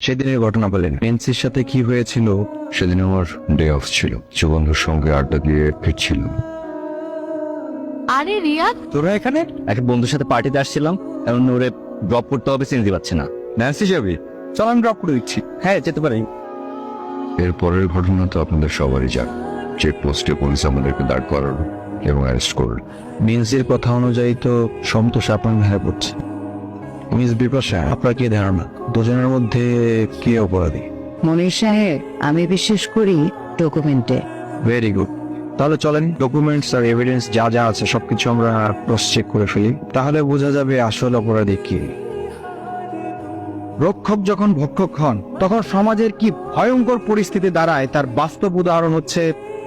সেদিনের ঘটনা বলেন, নেন্সির সাথে কি হয়েছিল? সেদিন আমার ডে অফ ছিল, বন্ধুর সঙ্গে আড্ডা দিয়ে ফিরছিলাম। আরে রিয়াদ, তোরা এখানে? একটা বন্ধুর সাথে পার্টিতে আসছিলাম, এমন ওরে ড্রপ করতে হবে, চিনতে পারছে না। ন্যান্সি যাবি? চল আমি ড্রপ করে দিচ্ছি। হ্যাঁ, যেতে পারি। এর পরের ঘটনা তো আপনাদের সবারই জান। চেকপোস্টে পুলিশ আমাদেরকে দাঁড় করালো এবং অ্যারেস্ট করল। নেন্সির কথা অনুযায়ী তো সন্তোষ আপনার ঘাড়ে পড়ছে। মিস বিপাশা, আপনার কি ধারণা দুজনের মধ্যে কে অপরাধী? মনির সাহেব, আমি বিশ্বাস করি ডকুমেন্টে। Very good. তাহলে চলেন ডকুমেন্টস আর এভিডেন্স যা যা আছে সবকিছু আমরা ক্রস চেক করে ফেলি, তাহলে বোঝা যাবে আসল অপরাধী কি। রক্ষক যখন ভক্ষক হন তখন সমাজের কি ভয়ঙ্কর পরিস্থিতি দাঁড়ায় তার বাস্তব উদাহরণ হচ্ছে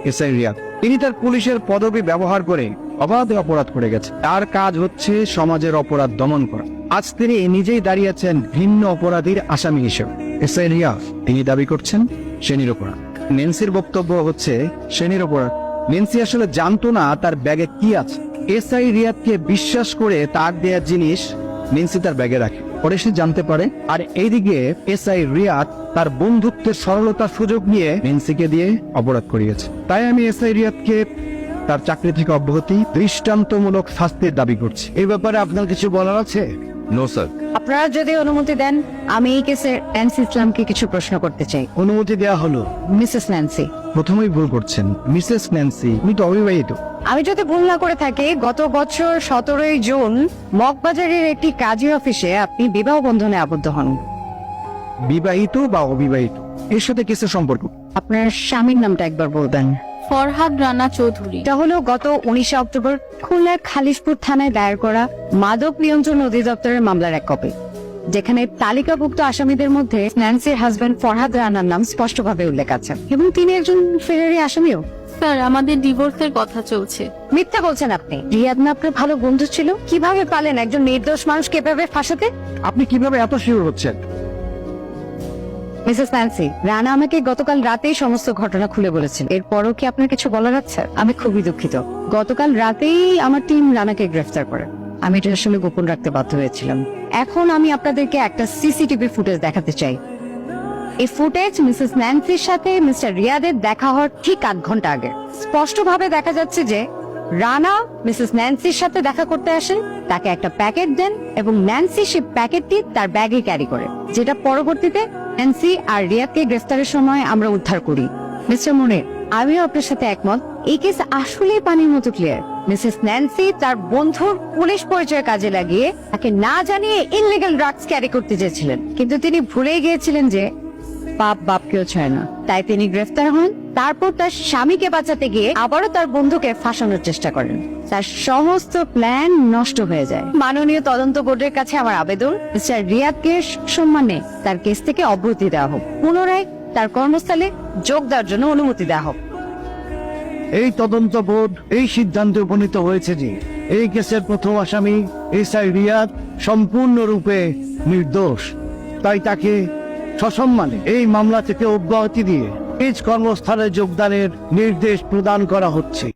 এসআই রিয়াদ। তিনি তার পুলিশের পদবি ব্যবহার করে অবাধে অপরাধ করে গেছে। তার কাজ হচ্ছে সমাজের অপরাধ দমন করা। আজ তিনি নিজেই দাঁড়িয়েছেন ভিন্ন অপরাধীর আসামি হিসেবে। এসআই রিয়াদ তিনি দাবি করছেন সে নিরপরাধ। নেন্সির বক্তব্য হচ্ছে সে নিরপরাধ। নেন্সি আসলে জানতো না তার ব্যাগে কি আছে। এসআই রিয়াদকে বিশ্বাস করে তার দেয়া জিনিস নেন্সি তার ব্যাগে রাখে, পরে সে জানতে পারে। আর এইদিকে এসআই রিয়াদ তার বন্ধুত্বের সরলতার সুযোগ নিয়ে নেন্সিকে দিয়ে অপরাধ করিয়েছে। তাই আমি এসআই রিয়াদকে তার চাকরি থেকে অব্যাহতি, দৃষ্টান্তমূলক শাস্তির দাবি করছি। এই ব্যাপারে আপনার কিছু বলার আছে? No sir. আপনারা যদি অনুমতি দেন, আমি এই কেসে ন্যান্সি ইসলামকে কিছু প্রশ্ন করতে চাই। অনুমতি দেওয়া হলো। মিসেস ন্যান্সি, প্রথমেই ভুল করছেন মিসেস ন্যান্সি, উনি তো অবিবাহিত। আমি যদি ভুল না করে থাকি, গত বছর 17 জুন মগবাজারের একটি কাজী অফিসে আপনি বিবাহ বন্ধনে আবদ্ধ হন। বিবাহিত বা অবিবাহিত এর সাথে কেসের সম্পর্ক? আপনার স্বামীর নামটা একবার বলবেন। ফরহাদ রানা চৌধুরী। এটা হলো গত 19 অক্টোবর খুলনার খালিশপুর থানায় দায়ের করা মাদক নিয়ন্ত্রণ অধিদপ্তরের মামলার এক কপি, যেখানে তালিকাভুক্ত আসামিদের মধ্যে ন্যান্সির হাজবেন্ড ফরহাদ রানার নাম স্পষ্টভাবে উল্লেখ আছে এবং তিনি একজন ফেরারি আসামিও। স্যার, আমাদের ডিভোর্সের কথা চলছে। মিথ্যা বলছেন আপনি। রিয়াদ না আপনার ভালো বন্ধু ছিল? কিভাবে পালেন একজন নির্দোষ মানুষকে এভাবে ফাঁসাতে? আপনি কিভাবে এত শিওর হচ্ছেন? মিসেস ন্যান্সি, রানা আমাকে গতকাল রাতেই সমস্ত ঘটনা খুলে বলেছেন। এরপরও কি আপনার কিছু বলার আছে? আমি খুবই দুঃখিত। গতকাল রাতেই আমার টিম রানাকে গ্রেফতার করে। আমি এটা আসলে গোপন রাখতে বাধ্য হয়েছিলাম। এখন আমি আপনাদেরকে একটা সিসিটিভি ফুটেজ দেখাতে চাই। এই ফুটেজ মিসেস ন্যান্সির সাথে মিস্টার রিয়াদের দেখা হওয়ার ঠিক 8 ঘন্টা আগে। স্পষ্টভাবে দেখা যাচ্ছে যে রানা মিসেস ন্যান্সির সাথে দেখা করতে আসেন, তাকে একটা প্যাকেট দেন এবং ন্যান্সি সেই প্যাকেটটি তার ব্যাগে ক্যারি করে, যেটা পরবর্তীতে ন্যান্সি আর রিয়াদকে গ্রেফতারের সময় আমরা উদ্ধার করি। মিস্টার মনির, আমিও আপনার সাথে একমত। এই কেস আসলেই পানির মতো ক্লিয়ার। মিসেস ন্যান্সি তার বন্ধুর পুলিশ পরিচয় কাজে লাগিয়ে তাকে না জানিয়ে ইনলিগাল ড্রাগস ক্যারি করতে চেয়েছিলেন, কিন্তু তিনি ভুলেই গিয়েছিলেন যে পাপ বাপকেও ছয় না। তাই তিনি গ্রেফতার হন। তারপর তার স্বামীকে বাঁচাতে গিয়ে আবারও তার বন্ধুকে ফাঁসানোর চেষ্টা করেন। তার সমস্ত প্ল্যান নষ্ট হয়ে যায়। মাননীয় তদন্ত বোর্ডের কাছে আমার আবেদন, মিস্টার রিয়াদকে সম্মানে তার কেস থেকে অব্যাহতি দেওয়া হোক, পুনরায় তার কর্মস্থলে যোগ দেওয়ার জন্য অনুমতি দেওয়া হোক। এই তদন্ত বোর্ড এই সিদ্ধান্তে উপনীত হয়েছে যে এই কেসের প্রথম আসামি এসআই রিয়াদ সম্পূর্ণরূপে নির্দোষ। তাই তাকে সসম্মানে এই মামলা থেকে অব্যাহতি দিয়ে নিজ কর্মস্থলে যোগদানের নির্দেশ প্রদান করা হচ্ছে।